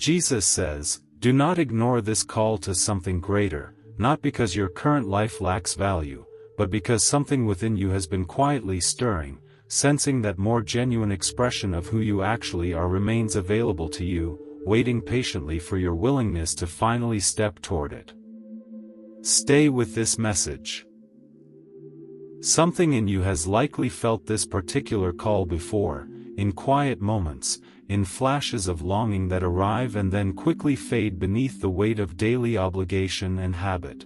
Jesus says, "Do not ignore this call to something greater, not because your current life lacks value, but because something within you has been quietly stirring, sensing that more genuine expression of who you actually are remains available to you, waiting patiently for your willingness to finally step toward it." Stay with this message. Something in you has likely felt this particular call before, in quiet moments, in flashes of longing that arrive and then quickly fade beneath the weight of daily obligation and habit.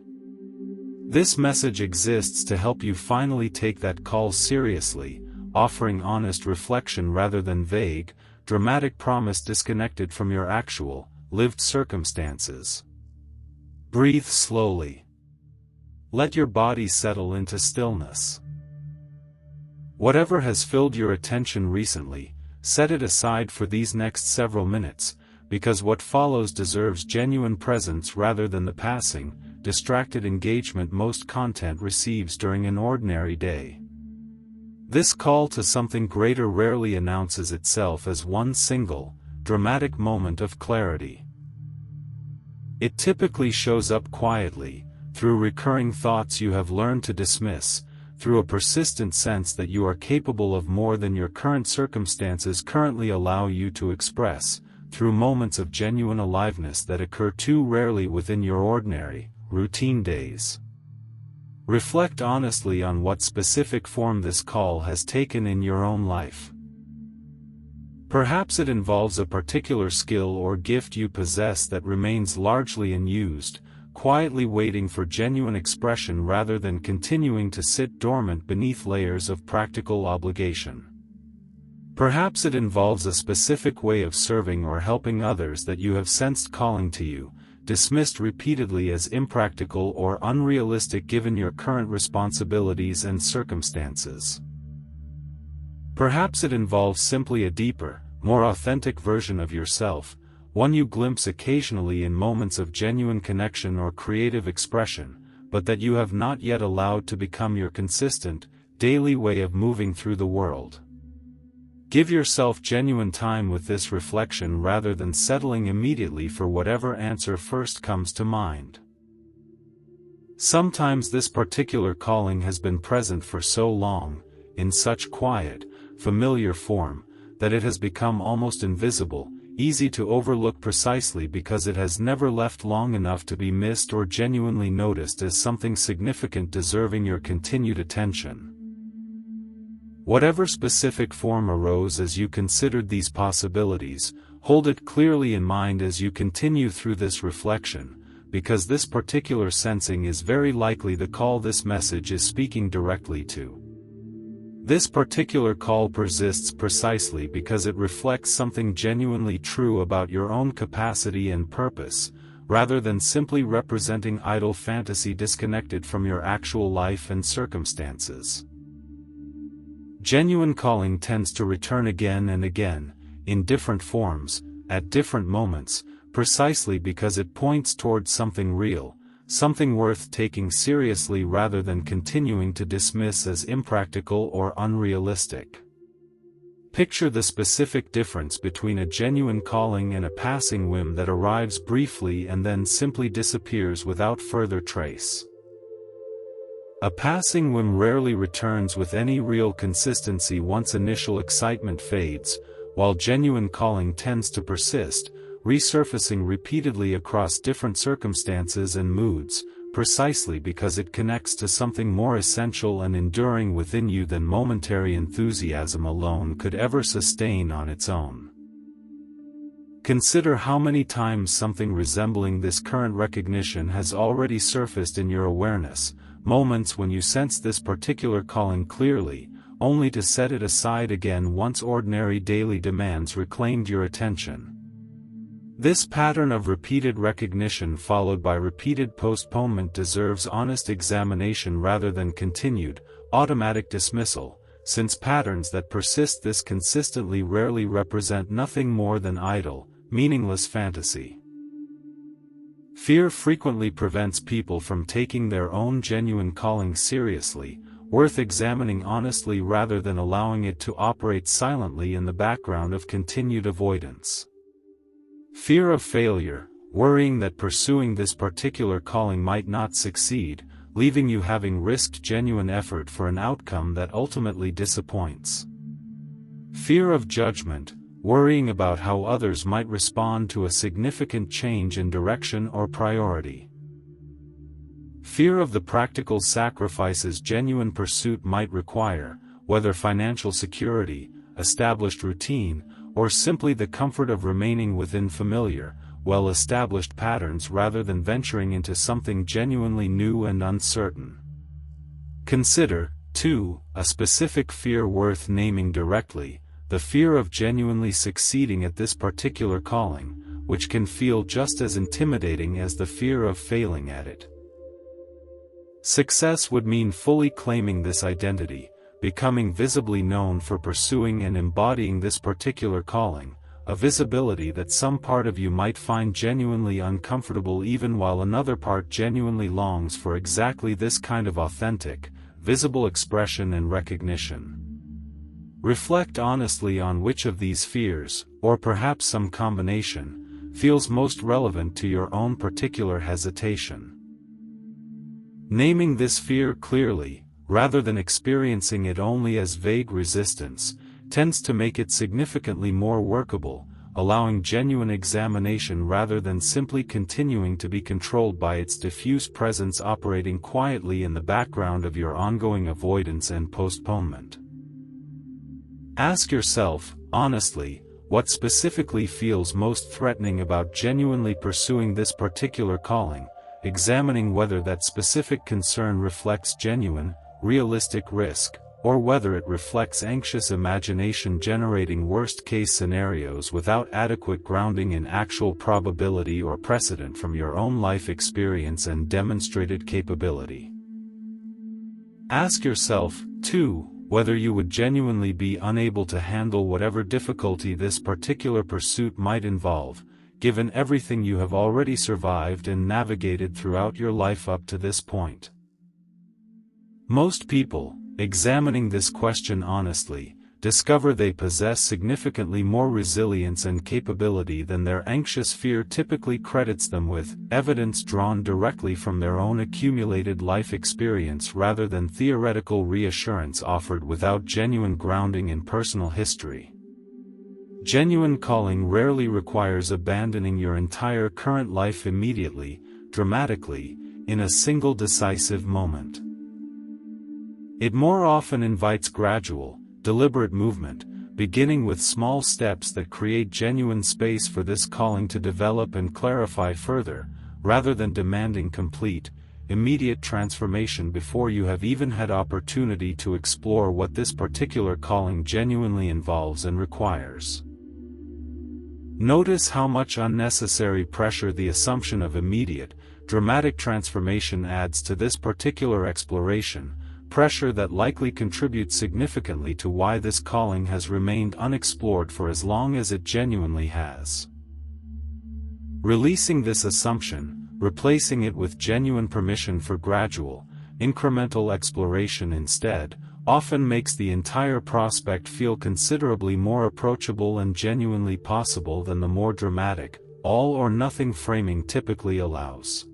This message exists to help you finally take that call seriously, offering honest reflection rather than vague, dramatic promise disconnected from your actual, lived circumstances. Breathe slowly. Let your body settle into stillness. Whatever has filled your attention recently, set it aside for these next several minutes, because what follows deserves genuine presence rather than the passing, distracted engagement most content receives during an ordinary day. This call to something greater rarely announces itself as one single, dramatic moment of clarity. It typically shows up quietly, through recurring thoughts you have learned to dismiss, through a persistent sense that you are capable of more than your current circumstances currently allow you to express, through moments of genuine aliveness that occur too rarely within your ordinary, routine days. Reflect honestly on what specific form this call has taken in your own life. Perhaps it involves a particular skill or gift you possess that remains largely unused, quietly waiting for genuine expression rather than continuing to sit dormant beneath layers of practical obligation. Perhaps it involves a specific way of serving or helping others that you have sensed calling to you, dismissed repeatedly as impractical or unrealistic given your current responsibilities and circumstances. Perhaps it involves simply a deeper, more authentic version of yourself, one you glimpse occasionally in moments of genuine connection or creative expression, but that you have not yet allowed to become your consistent, daily way of moving through the world. Give yourself genuine time with this reflection rather than settling immediately for whatever answer first comes to mind. Sometimes this particular calling has been present for so long, in such quiet, familiar form, that it has become almost invisible, easy to overlook precisely because it has never left long enough to be missed or genuinely noticed as something significant deserving your continued attention. Whatever specific form arose as you considered these possibilities, hold it clearly in mind as you continue through this reflection, because this particular sensing is very likely the call this message is speaking directly to. This particular call persists precisely because it reflects something genuinely true about your own capacity and purpose, rather than simply representing idle fantasy disconnected from your actual life and circumstances. Genuine calling tends to return again and again, in different forms, at different moments, precisely because it points towards something real, something worth taking seriously rather than continuing to dismiss as impractical or unrealistic. Picture the specific difference between a genuine calling and a passing whim that arrives briefly and then simply disappears without further trace. A passing whim rarely returns with any real consistency once initial excitement fades, while genuine calling tends to persist, resurfacing repeatedly across different circumstances and moods, precisely because it connects to something more essential and enduring within you than momentary enthusiasm alone could ever sustain on its own. Consider how many times something resembling this current recognition has already surfaced in your awareness, moments when you sense this particular calling clearly, only to set it aside again once ordinary daily demands reclaimed your attention. This pattern of repeated recognition followed by repeated postponement deserves honest examination rather than continued, automatic dismissal, since patterns that persist this consistently rarely represent nothing more than idle, meaningless fantasy. Fear frequently prevents people from taking their own genuine calling seriously, worth examining honestly rather than allowing it to operate silently in the background of continued avoidance. Fear of failure, worrying that pursuing this particular calling might not succeed, leaving you having risked genuine effort for an outcome that ultimately disappoints. Fear of judgment, worrying about how others might respond to a significant change in direction or priority. Fear of the practical sacrifices genuine pursuit might require, whether financial security, established routine, or simply the comfort of remaining within familiar, well-established patterns rather than venturing into something genuinely new and uncertain. Consider, too, a specific fear worth naming directly, the fear of genuinely succeeding at this particular calling, which can feel just as intimidating as the fear of failing at it. Success would mean fully claiming this identity, becoming visibly known for pursuing and embodying this particular calling, a visibility that some part of you might find genuinely uncomfortable even while another part genuinely longs for exactly this kind of authentic, visible expression and recognition. Reflect honestly on which of these fears, or perhaps some combination, feels most relevant to your own particular hesitation. Naming this fear clearly, rather than experiencing it only as vague resistance, tends to make it significantly more workable, allowing genuine examination rather than simply continuing to be controlled by its diffuse presence operating quietly in the background of your ongoing avoidance and postponement. Ask yourself, honestly, what specifically feels most threatening about genuinely pursuing this particular calling, examining whether that specific concern reflects genuine, realistic risk, or whether it reflects anxious imagination generating worst-case scenarios without adequate grounding in actual probability or precedent from your own life experience and demonstrated capability. Ask yourself, too, whether you would genuinely be unable to handle whatever difficulty this particular pursuit might involve, given everything you have already survived and navigated throughout your life up to this point. Most people, examining this question honestly, discover they possess significantly more resilience and capability than their anxious fear typically credits them with, evidence drawn directly from their own accumulated life experience rather than theoretical reassurance offered without genuine grounding in personal history. Genuine calling rarely requires abandoning your entire current life immediately, dramatically, in a single decisive moment. It more often invites gradual, deliberate movement, beginning with small steps that create genuine space for this calling to develop and clarify further, rather than demanding complete, immediate transformation before you have even had opportunity to explore what this particular calling genuinely involves and requires. Notice how much unnecessary pressure the assumption of immediate, dramatic transformation adds to this particular exploration, pressure that likely contributes significantly to why this calling has remained unexplored for as long as it genuinely has. Releasing this assumption, replacing it with genuine permission for gradual, incremental exploration instead, often makes the entire prospect feel considerably more approachable and genuinely possible than the more dramatic, all-or-nothing framing typically allows.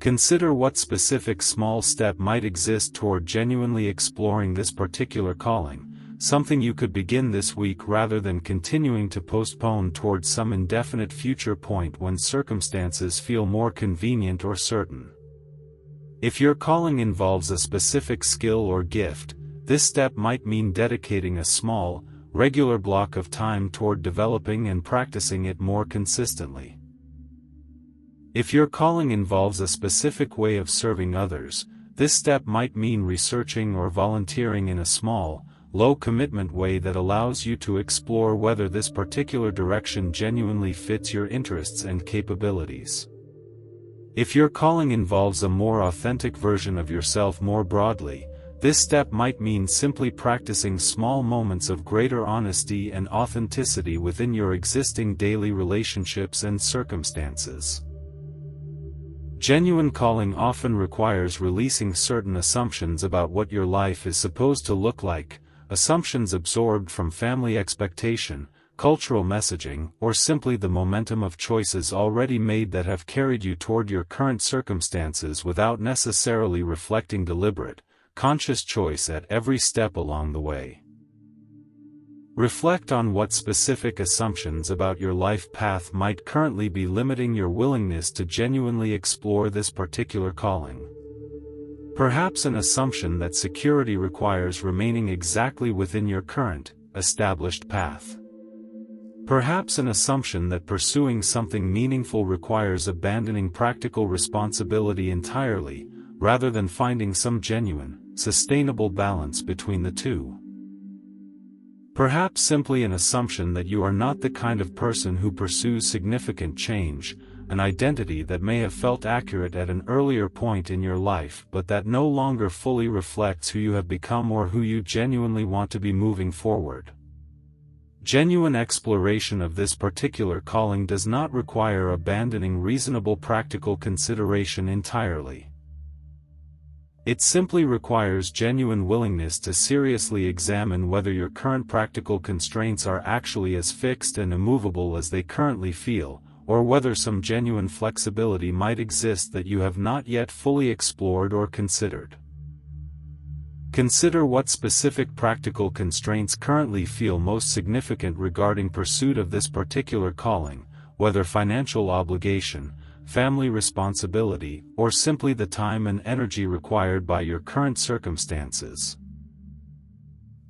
Consider what specific small step might exist toward genuinely exploring this particular calling, something you could begin this week rather than continuing to postpone towards some indefinite future point when circumstances feel more convenient or certain. If your calling involves a specific skill or gift, this step might mean dedicating a small, regular block of time toward developing and practicing it more consistently. If your calling involves a specific way of serving others, this step might mean researching or volunteering in a small, low-commitment way that allows you to explore whether this particular direction genuinely fits your interests and capabilities. If your calling involves a more authentic version of yourself more broadly, this step might mean simply practicing small moments of greater honesty and authenticity within your existing daily relationships and circumstances. Genuine calling often requires releasing certain assumptions about what your life is supposed to look like, assumptions absorbed from family expectation, cultural messaging, or simply the momentum of choices already made that have carried you toward your current circumstances without necessarily reflecting deliberate, conscious choice at every step along the way. Reflect on what specific assumptions about your life path might currently be limiting your willingness to genuinely explore this particular calling. Perhaps an assumption that security requires remaining exactly within your current, established path. Perhaps an assumption that pursuing something meaningful requires abandoning practical responsibility entirely, rather than finding some genuine, sustainable balance between the two. Perhaps simply an assumption that you are not the kind of person who pursues significant change, an identity that may have felt accurate at an earlier point in your life but that no longer fully reflects who you have become or who you genuinely want to be moving forward. Genuine exploration of this particular calling does not require abandoning reasonable practical consideration entirely. It simply requires genuine willingness to seriously examine whether your current practical constraints are actually as fixed and immovable as they currently feel, or whether some genuine flexibility might exist that you have not yet fully explored or considered. Consider what specific practical constraints currently feel most significant regarding pursuit of this particular calling, whether financial obligation, family responsibility, or simply the time and energy required by your current circumstances.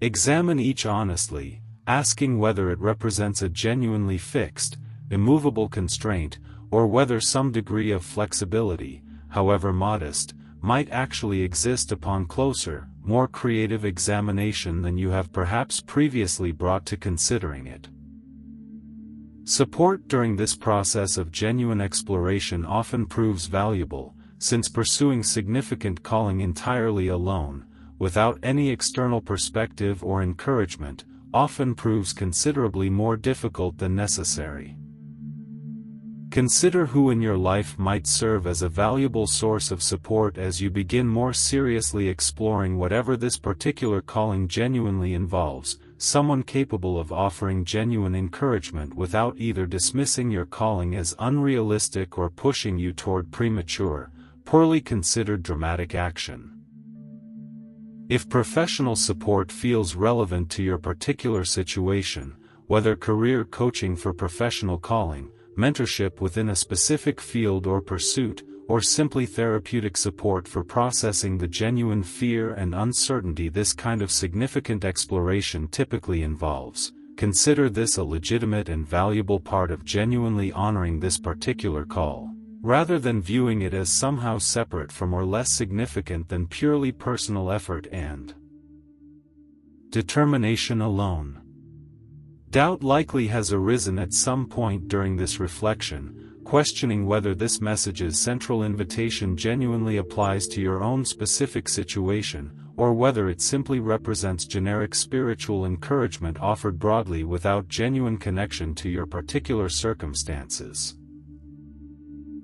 Examine each honestly, asking whether it represents a genuinely fixed, immovable constraint, or whether some degree of flexibility, however modest, might actually exist upon closer, more creative examination than you have perhaps previously brought to considering it. Support during this process of genuine exploration often proves valuable, since pursuing significant calling entirely alone, without any external perspective or encouragement, often proves considerably more difficult than necessary. Consider who in your life might serve as a valuable source of support as you begin more seriously exploring whatever this particular calling genuinely involves. Someone capable of offering genuine encouragement without either dismissing your calling as unrealistic or pushing you toward premature, poorly considered dramatic action. If professional support feels relevant to your particular situation, whether career coaching for professional calling, mentorship within a specific field or pursuit, or simply therapeutic support for processing the genuine fear and uncertainty this kind of significant exploration typically involves, consider this a legitimate and valuable part of genuinely honoring this particular call, rather than viewing it as somehow separate from or less significant than purely personal effort and determination alone. Doubt likely has arisen at some point during this reflection, questioning whether this message's central invitation genuinely applies to your own specific situation, or whether it simply represents generic spiritual encouragement offered broadly without genuine connection to your particular circumstances.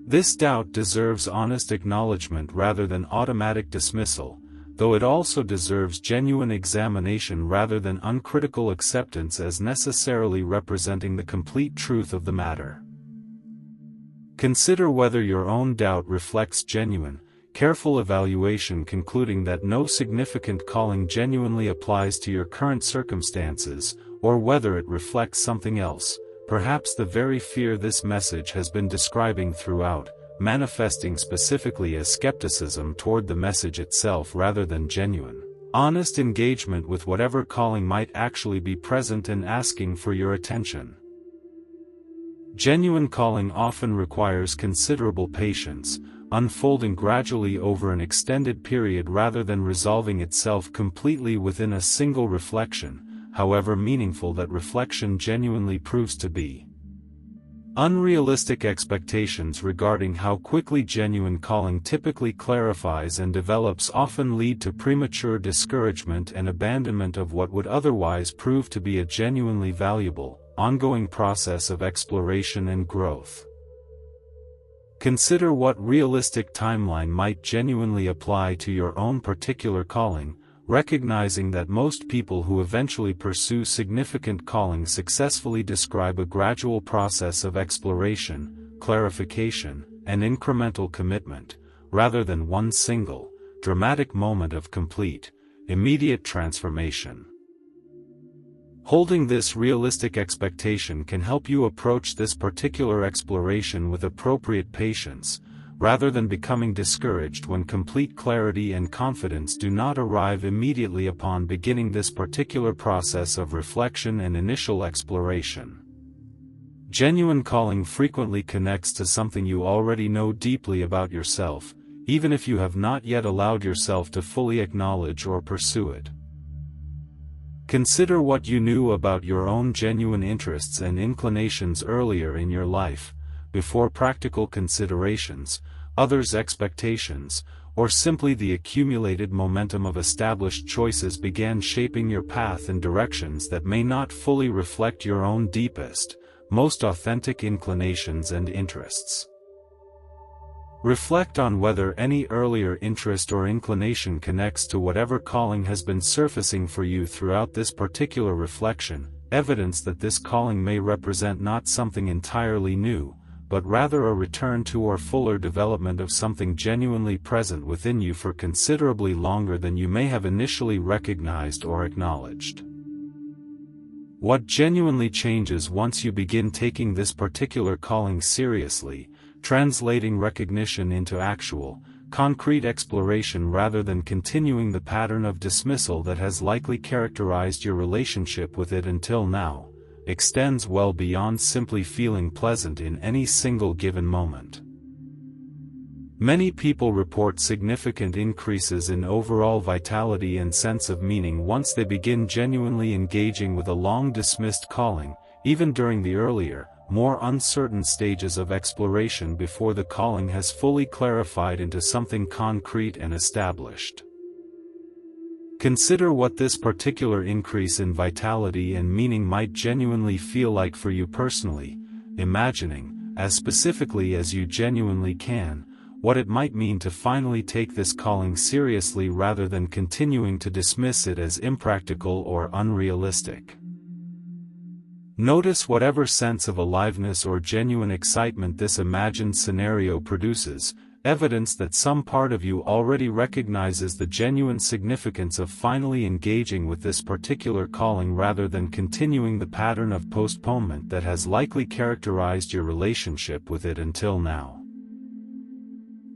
This doubt deserves honest acknowledgement rather than automatic dismissal, though it also deserves genuine examination rather than uncritical acceptance as necessarily representing the complete truth of the matter. Consider whether your own doubt reflects genuine, careful evaluation concluding that no significant calling genuinely applies to your current circumstances, or whether it reflects something else, perhaps the very fear this message has been describing throughout, manifesting specifically as skepticism toward the message itself rather than genuine, honest engagement with whatever calling might actually be present and asking for your attention. Genuine calling often requires considerable patience, unfolding gradually over an extended period rather than resolving itself completely within a single reflection, however meaningful that reflection genuinely proves to be. Unrealistic expectations regarding how quickly genuine calling typically clarifies and develops often lead to premature discouragement and abandonment of what would otherwise prove to be a genuinely valuable, ongoing process of exploration and growth. Consider what realistic timeline might genuinely apply to your own particular calling, recognizing that most people who eventually pursue significant calling successfully describe a gradual process of exploration, clarification, and incremental commitment, rather than one single, dramatic moment of complete, immediate transformation. Holding this realistic expectation can help you approach this particular exploration with appropriate patience, rather than becoming discouraged when complete clarity and confidence do not arrive immediately upon beginning this particular process of reflection and initial exploration. Genuine calling frequently connects to something you already know deeply about yourself, even if you have not yet allowed yourself to fully acknowledge or pursue it. Consider what you knew about your own genuine interests and inclinations earlier in your life, before practical considerations, others' expectations, or simply the accumulated momentum of established choices began shaping your path in directions that may not fully reflect your own deepest, most authentic inclinations and interests. Reflect on whether any earlier interest or inclination connects to whatever calling has been surfacing for you throughout this particular reflection, evidence that this calling may represent not something entirely new, but rather a return to or fuller development of something genuinely present within you for considerably longer than you may have initially recognized or acknowledged. What genuinely changes once you begin taking this particular calling seriously, translating recognition into actual, concrete exploration rather than continuing the pattern of dismissal that has likely characterized your relationship with it until now, extends well beyond simply feeling pleasant in any single given moment. Many people report significant increases in overall vitality and sense of meaning once they begin genuinely engaging with a long-dismissed calling, even during the earlier, more uncertain stages of exploration before the calling has fully clarified into something concrete and established. Consider what this particular increase in vitality and meaning might genuinely feel like for you personally, imagining, as specifically as you genuinely can, what it might mean to finally take this calling seriously rather than continuing to dismiss it as impractical or unrealistic. Notice whatever sense of aliveness or genuine excitement this imagined scenario produces, evidence that some part of you already recognizes the genuine significance of finally engaging with this particular calling rather than continuing the pattern of postponement that has likely characterized your relationship with it until now.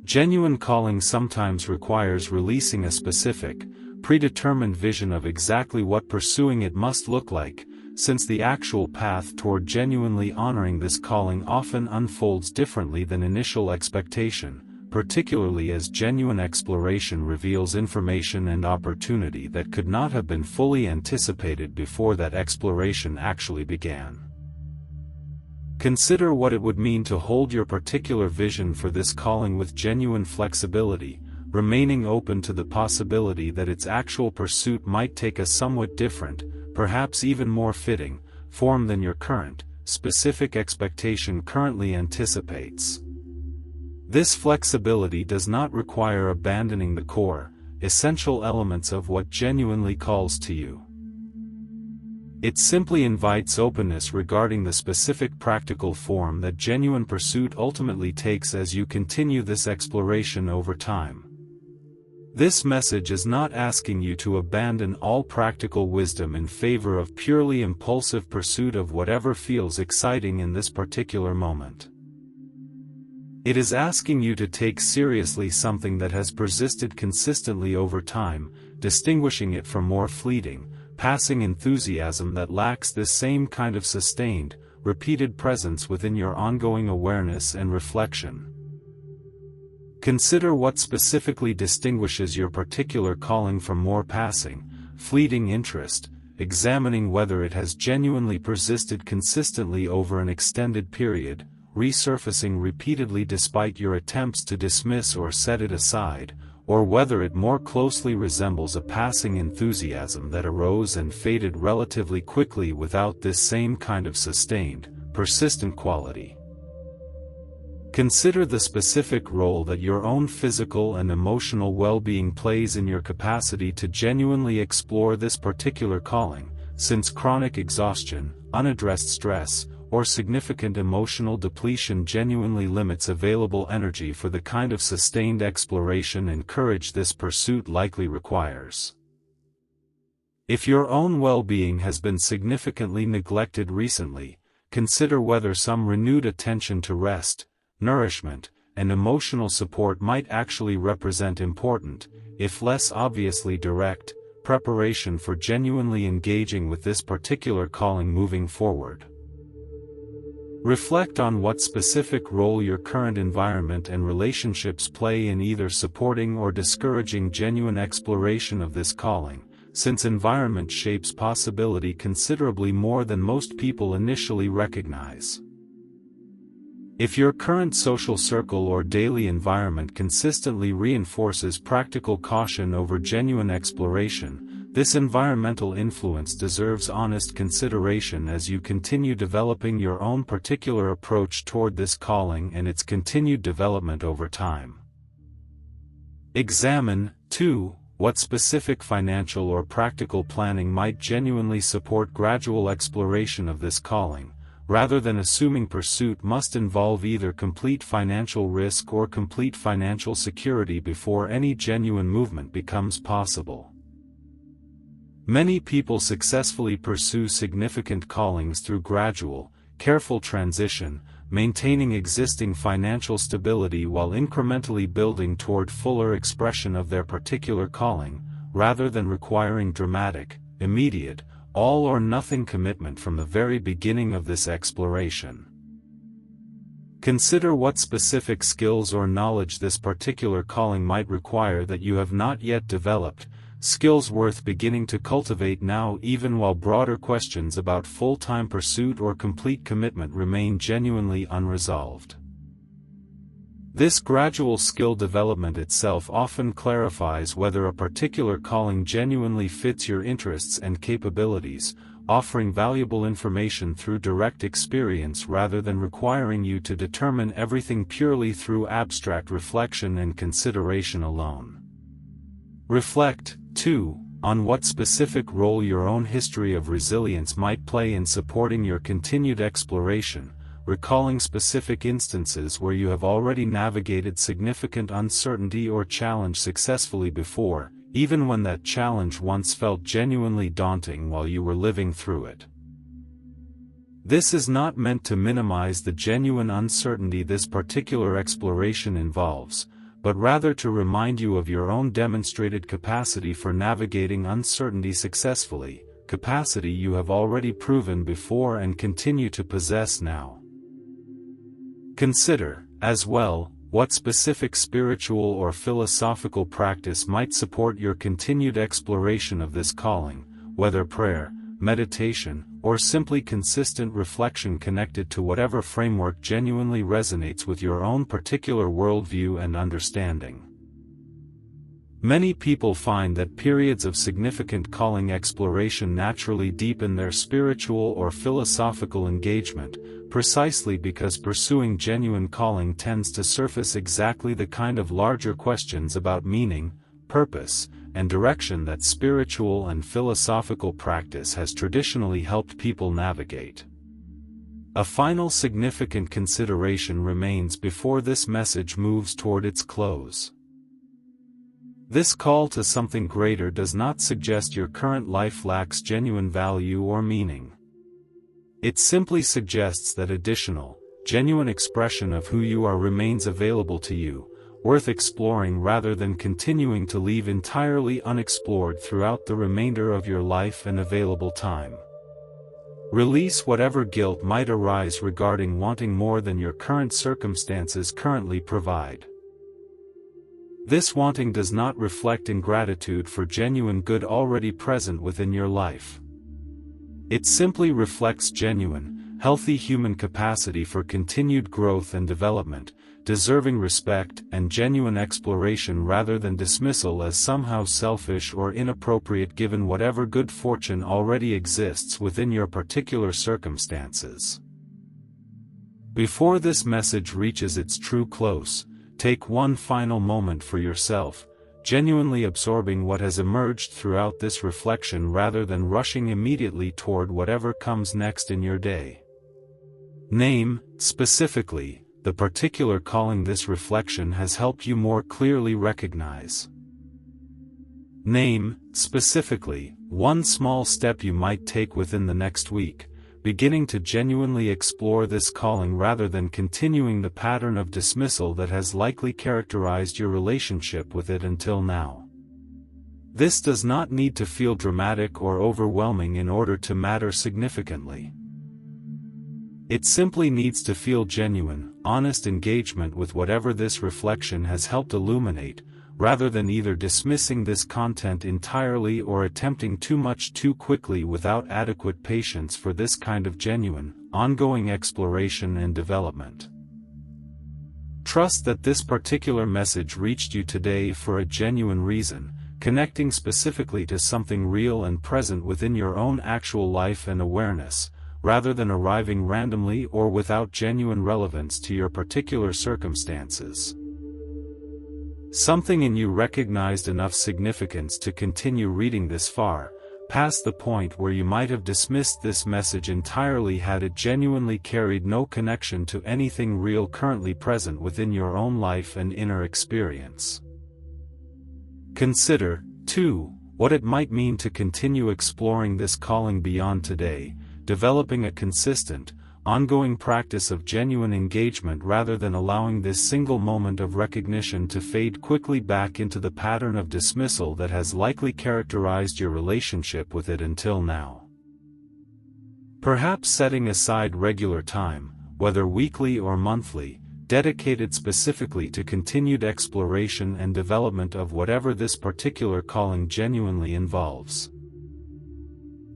Genuine calling sometimes requires releasing a specific, predetermined vision of exactly what pursuing it must look like, since the actual path toward genuinely honoring this calling often unfolds differently than initial expectation, particularly as genuine exploration reveals information and opportunity that could not have been fully anticipated before that exploration actually began. Consider what it would mean to hold your particular vision for this calling with genuine flexibility, remaining open to the possibility that its actual pursuit might take a somewhat different, perhaps even more fitting, form than your current, specific expectation currently anticipates. This flexibility does not require abandoning the core, essential elements of what genuinely calls to you. It simply invites openness regarding the specific practical form that genuine pursuit ultimately takes as you continue this exploration over time. This message is not asking you to abandon all practical wisdom in favor of purely impulsive pursuit of whatever feels exciting in this particular moment. It is asking you to take seriously something that has persisted consistently over time, distinguishing it from more fleeting, passing enthusiasm that lacks this same kind of sustained, repeated presence within your ongoing awareness and reflection. Consider what specifically distinguishes your particular calling from more passing, fleeting interest, examining whether it has genuinely persisted consistently over an extended period, resurfacing repeatedly despite your attempts to dismiss or set it aside, or whether it more closely resembles a passing enthusiasm that arose and faded relatively quickly without this same kind of sustained, persistent quality. Consider the specific role that your own physical and emotional well-being plays in your capacity to genuinely explore this particular calling, since chronic exhaustion, unaddressed stress, or significant emotional depletion genuinely limits available energy for the kind of sustained exploration and courage this pursuit likely requires. If your own well-being has been significantly neglected recently, consider whether some renewed attention to rest, nourishment, and emotional support might actually represent important, if less obviously direct, preparation for genuinely engaging with this particular calling moving forward. Reflect on what specific role your current environment and relationships play in either supporting or discouraging genuine exploration of this calling, since environment shapes possibility considerably more than most people initially recognize. If your current social circle or daily environment consistently reinforces practical caution over genuine exploration, this environmental influence deserves honest consideration as you continue developing your own particular approach toward this calling and its continued development over time. Examine, too, what specific financial or practical planning might genuinely support gradual exploration of this calling, rather than assuming pursuit must involve either complete financial risk or complete financial security before any genuine movement becomes possible. Many people successfully pursue significant callings through gradual, careful transition, maintaining existing financial stability while incrementally building toward fuller expression of their particular calling, rather than requiring dramatic, immediate, all-or-nothing commitment from the very beginning of this exploration. Consider what specific skills or knowledge this particular calling might require that you have not yet developed, skills worth beginning to cultivate now even while broader questions about full-time pursuit or complete commitment remain genuinely unresolved. This gradual skill development itself often clarifies whether a particular calling genuinely fits your interests and capabilities, offering valuable information through direct experience rather than requiring you to determine everything purely through abstract reflection and consideration alone. Reflect, too, on what specific role your own history of resilience might play in supporting your continued exploration, recalling specific instances where you have already navigated significant uncertainty or challenge successfully before, even when that challenge once felt genuinely daunting while you were living through it. This is not meant to minimize the genuine uncertainty this particular exploration involves, but rather to remind you of your own demonstrated capacity for navigating uncertainty successfully, capacity you have already proven before and continue to possess now. Consider, as well, what specific spiritual or philosophical practice might support your continued exploration of this calling, whether prayer, meditation, or simply consistent reflection connected to whatever framework genuinely resonates with your own particular worldview and understanding. Many people find that periods of significant calling exploration naturally deepen their spiritual or philosophical engagement, precisely because pursuing genuine calling tends to surface exactly the kind of larger questions about meaning, purpose, and direction that spiritual and philosophical practice has traditionally helped people navigate. A final significant consideration remains before this message moves toward its close. This call to something greater does not suggest your current life lacks genuine value or meaning. It simply suggests that additional, genuine expression of who you are remains available to you, worth exploring rather than continuing to leave entirely unexplored throughout the remainder of your life and available time. Release whatever guilt might arise regarding wanting more than your current circumstances currently provide. This wanting does not reflect ingratitude for genuine good already present within your life. It simply reflects genuine, healthy human capacity for continued growth and development, deserving respect and genuine exploration rather than dismissal as somehow selfish or inappropriate given whatever good fortune already exists within your particular circumstances. Before this message reaches its true close, take one final moment for yourself, genuinely absorbing what has emerged throughout this reflection rather than rushing immediately toward whatever comes next in your day. Name, specifically, the particular calling this reflection has helped you more clearly recognize. Name, specifically, one small step you might take within the next week, beginning to genuinely explore this calling rather than continuing the pattern of dismissal that has likely characterized your relationship with it until now. This does not need to feel dramatic or overwhelming in order to matter significantly. It simply needs to feel genuine, honest engagement with whatever this reflection has helped illuminate, rather than either dismissing this content entirely or attempting too much too quickly without adequate patience for this kind of genuine, ongoing exploration and development. Trust that this particular message reached you today for a genuine reason, connecting specifically to something real and present within your own actual life and awareness, rather than arriving randomly or without genuine relevance to your particular circumstances. Something in you recognized enough significance to continue reading this far, past the point where you might have dismissed this message entirely had it genuinely carried no connection to anything real currently present within your own life and inner experience. Consider, too, what it might mean to continue exploring this calling beyond today, developing a consistent, ongoing practice of genuine engagement rather than allowing this single moment of recognition to fade quickly back into the pattern of dismissal that has likely characterized your relationship with it until now. Perhaps setting aside regular time, whether weekly or monthly, dedicated specifically to continued exploration and development of whatever this particular calling genuinely involves.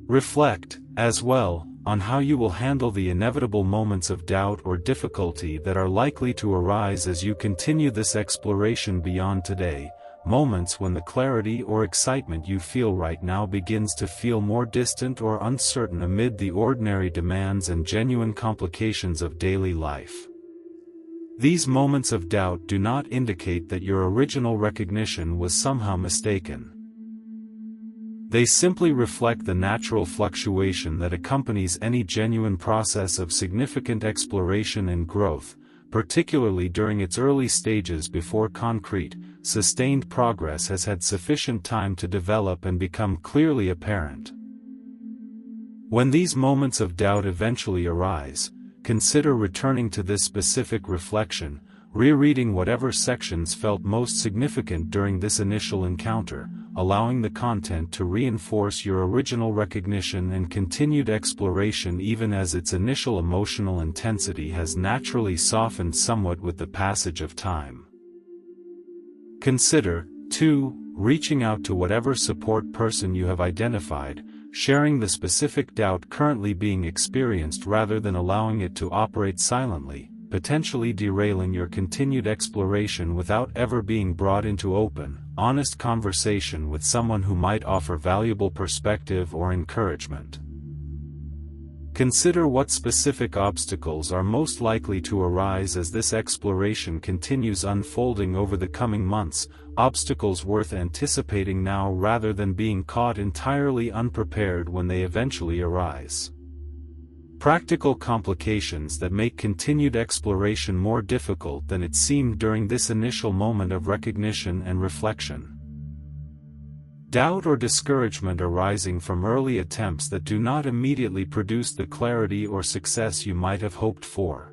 Reflect, as well, on how you will handle the inevitable moments of doubt or difficulty that are likely to arise as you continue this exploration beyond today, moments when the clarity or excitement you feel right now begins to feel more distant or uncertain amid the ordinary demands and genuine complications of daily life. These moments of doubt do not indicate that your original recognition was somehow mistaken. They simply reflect the natural fluctuation that accompanies any genuine process of significant exploration and growth, particularly during its early stages before concrete, sustained progress has had sufficient time to develop and become clearly apparent. When these moments of doubt eventually arise, consider returning to this specific reflection, rereading whatever sections felt most significant during this initial encounter, allowing the content to reinforce your original recognition and continued exploration even as its initial emotional intensity has naturally softened somewhat with the passage of time. Consider, too, reaching out to whatever support person you have identified, sharing the specific doubt currently being experienced rather than allowing it to operate silently, potentially derailing your continued exploration without ever being brought into open, honest conversation with someone who might offer valuable perspective or encouragement. Consider what specific obstacles are most likely to arise as this exploration continues unfolding over the coming months, obstacles worth anticipating now rather than being caught entirely unprepared when they eventually arise. Practical complications that make continued exploration more difficult than it seemed during this initial moment of recognition and reflection. Doubt or discouragement arising from early attempts that do not immediately produce the clarity or success you might have hoped for.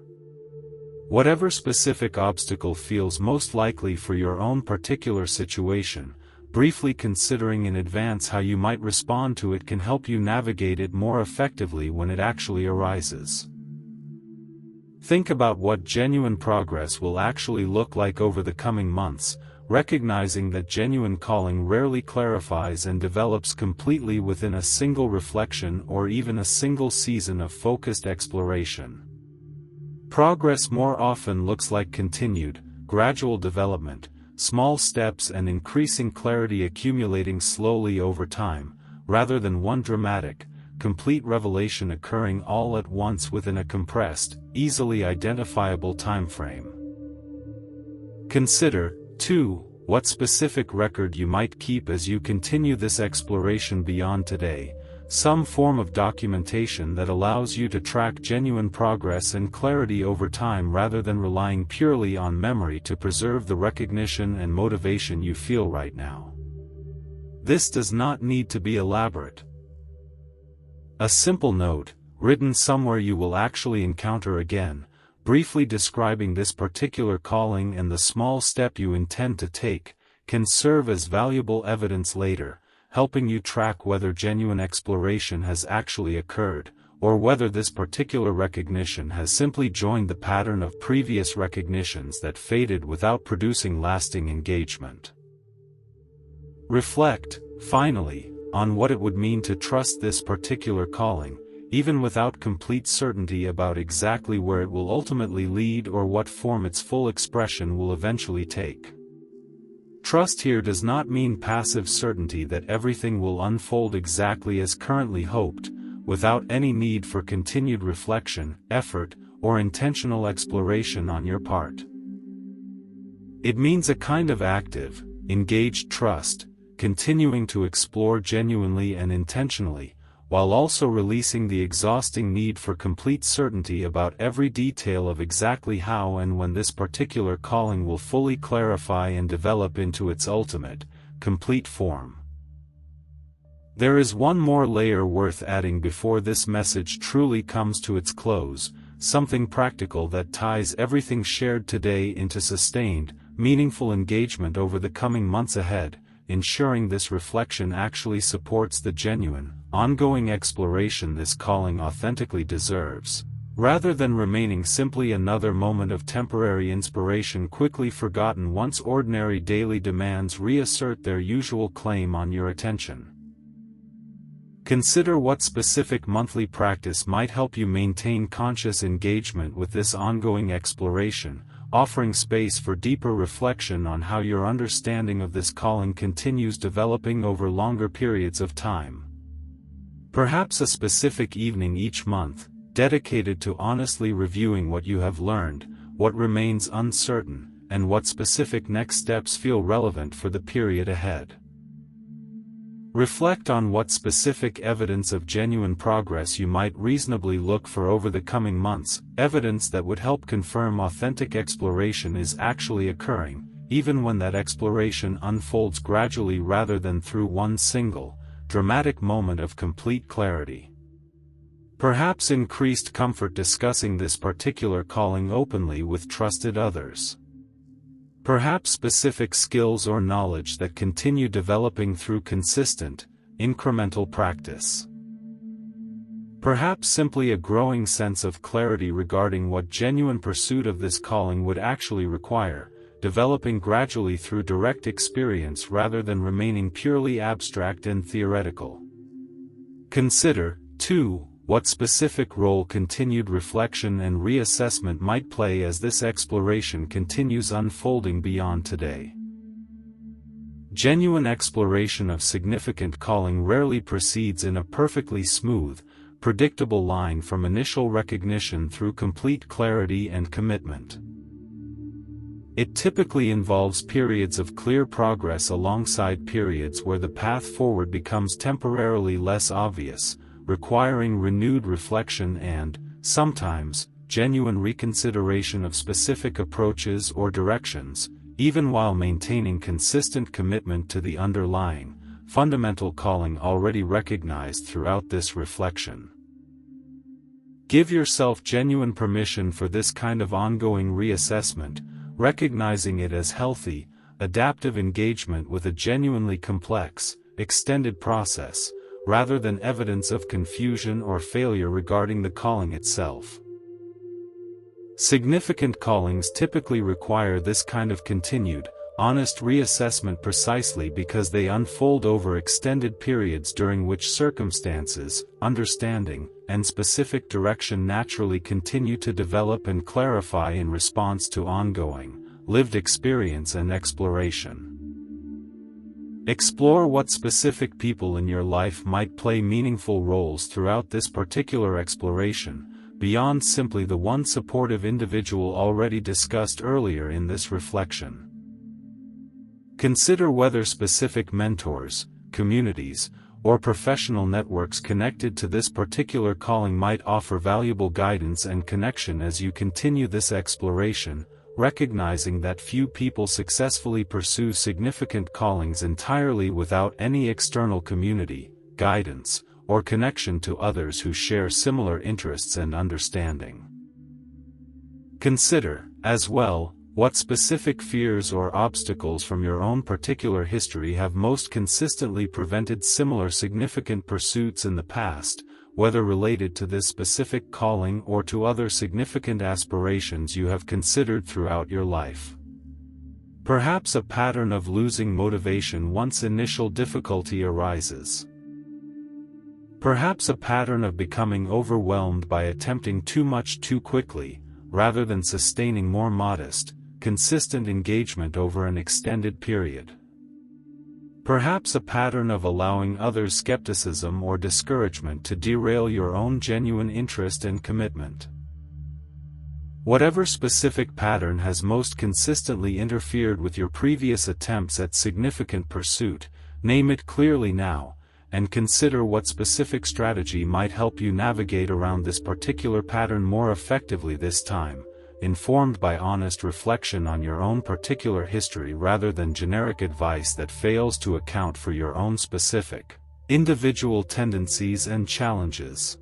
Whatever specific obstacle feels most likely for your own particular situation, briefly considering in advance how you might respond to it can help you navigate it more effectively when it actually arises. Think about what genuine progress will actually look like over the coming months, recognizing that genuine calling rarely clarifies and develops completely within a single reflection or even a single season of focused exploration. Progress more often looks like continued, gradual development, small steps and increasing clarity accumulating slowly over time, rather than one dramatic, complete revelation occurring all at once within a compressed, easily identifiable time frame. Consider, too, what specific record you might keep as you continue this exploration beyond today, some form of documentation that allows you to track genuine progress and clarity over time rather than relying purely on memory to preserve the recognition and motivation you feel right now. This does not need to be elaborate. A simple note, written somewhere you will actually encounter again, briefly describing this particular calling and the small step you intend to take, can serve as valuable evidence later, helping you track whether genuine exploration has actually occurred, or whether this particular recognition has simply joined the pattern of previous recognitions that faded without producing lasting engagement. Reflect, finally, on what it would mean to trust this particular calling, even without complete certainty about exactly where it will ultimately lead or what form its full expression will eventually take. Trust here does not mean passive certainty that everything will unfold exactly as currently hoped, without any need for continued reflection, effort, or intentional exploration on your part. It means a kind of active, engaged trust, continuing to explore genuinely and intentionally, while also releasing the exhausting need for complete certainty about every detail of exactly how and when this particular calling will fully clarify and develop into its ultimate, complete form. There is one more layer worth adding before this message truly comes to its close, something practical that ties everything shared today into sustained, meaningful engagement over the coming months ahead, ensuring this reflection actually supports the genuine, ongoing exploration this calling authentically deserves, rather than remaining simply another moment of temporary inspiration quickly forgotten once ordinary daily demands reassert their usual claim on your attention. Consider what specific monthly practice might help you maintain conscious engagement with this ongoing exploration, offering space for deeper reflection on how your understanding of this calling continues developing over longer periods of time. Perhaps a specific evening each month, dedicated to honestly reviewing what you have learned, what remains uncertain, and what specific next steps feel relevant for the period ahead. Reflect on what specific evidence of genuine progress you might reasonably look for over the coming months, evidence that would help confirm authentic exploration is actually occurring, even when that exploration unfolds gradually rather than through one single, dramatic moment of complete clarity. Perhaps increased comfort discussing this particular calling openly with trusted others. Perhaps specific skills or knowledge that continue developing through consistent, incremental practice. Perhaps simply a growing sense of clarity regarding what genuine pursuit of this calling would actually require, developing gradually through direct experience rather than remaining purely abstract and theoretical. Consider, too, what specific role continued reflection and reassessment might play as this exploration continues unfolding beyond today. Genuine exploration of significant calling rarely proceeds in a perfectly smooth, predictable line from initial recognition through complete clarity and commitment. It typically involves periods of clear progress alongside periods where the path forward becomes temporarily less obvious, requiring renewed reflection and, sometimes, genuine reconsideration of specific approaches or directions, even while maintaining consistent commitment to the underlying, fundamental calling already recognized throughout this reflection. Give yourself genuine permission for this kind of ongoing reassessment, recognizing it as healthy, adaptive engagement with a genuinely complex, extended process, rather than evidence of confusion or failure regarding the calling itself. Significant callings typically require this kind of continued, honest reassessment precisely because they unfold over extended periods during which circumstances, understanding, and specific direction naturally continue to develop and clarify in response to ongoing, lived experience and exploration. Explore what specific people in your life might play meaningful roles throughout this particular exploration, beyond simply the one supportive individual already discussed earlier in this reflection. Consider whether specific mentors, communities, or professional networks connected to this particular calling might offer valuable guidance and connection as you continue this exploration, recognizing that few people successfully pursue significant callings entirely without any external community, guidance, or connection to others who share similar interests and understanding. Consider, as well, what specific fears or obstacles from your own particular history have most consistently prevented similar significant pursuits in the past, whether related to this specific calling or to other significant aspirations you have considered throughout your life. Perhaps a pattern of losing motivation once initial difficulty arises. Perhaps a pattern of becoming overwhelmed by attempting too much too quickly, rather than sustaining more modest, consistent engagement over an extended period. Perhaps a pattern of allowing others' skepticism or discouragement to derail your own genuine interest and commitment. Whatever specific pattern has most consistently interfered with your previous attempts at significant pursuit, name it clearly now, and consider what specific strategy might help you navigate around this particular pattern more effectively this time, informed by honest reflection on your own particular history rather than generic advice that fails to account for your own specific, individual tendencies and challenges.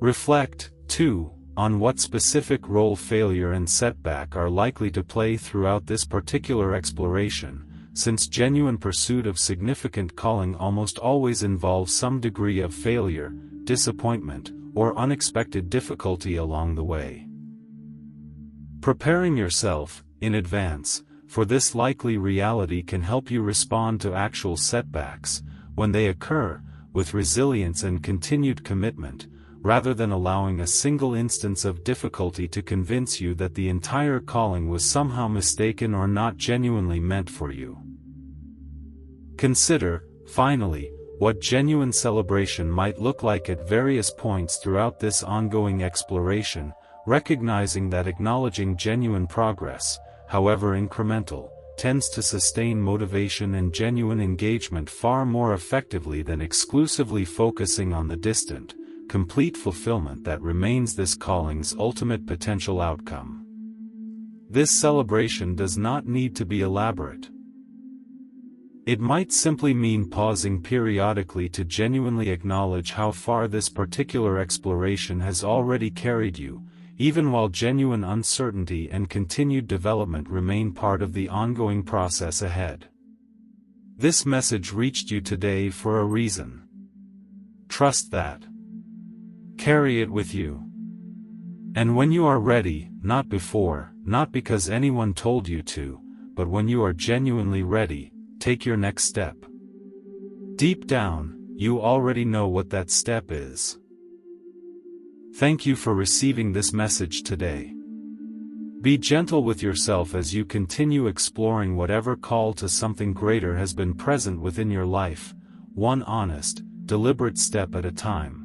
Reflect, too, on what specific role failure and setback are likely to play throughout this particular exploration, since genuine pursuit of significant calling almost always involves some degree of failure, disappointment, or unexpected difficulty along the way. Preparing yourself, in advance, for this likely reality can help you respond to actual setbacks, when they occur, with resilience and continued commitment, rather than allowing a single instance of difficulty to convince you that the entire calling was somehow mistaken or not genuinely meant for you. Consider, finally, what genuine celebration might look like at various points throughout this ongoing exploration, recognizing that acknowledging genuine progress, however incremental, tends to sustain motivation and genuine engagement far more effectively than exclusively focusing on the distant, complete fulfillment that remains this calling's ultimate potential outcome. This celebration does not need to be elaborate. It might simply mean pausing periodically to genuinely acknowledge how far this particular exploration has already carried you, even while genuine uncertainty and continued development remain part of the ongoing process ahead. This message reached you today for a reason. Trust that. Carry it with you. And when you are ready, not before, not because anyone told you to, but when you are genuinely ready, take your next step. Deep down, you already know what that step is. Thank you for receiving this message today. Be gentle with yourself as you continue exploring whatever call to something greater has been present within your life, one honest, deliberate step at a time.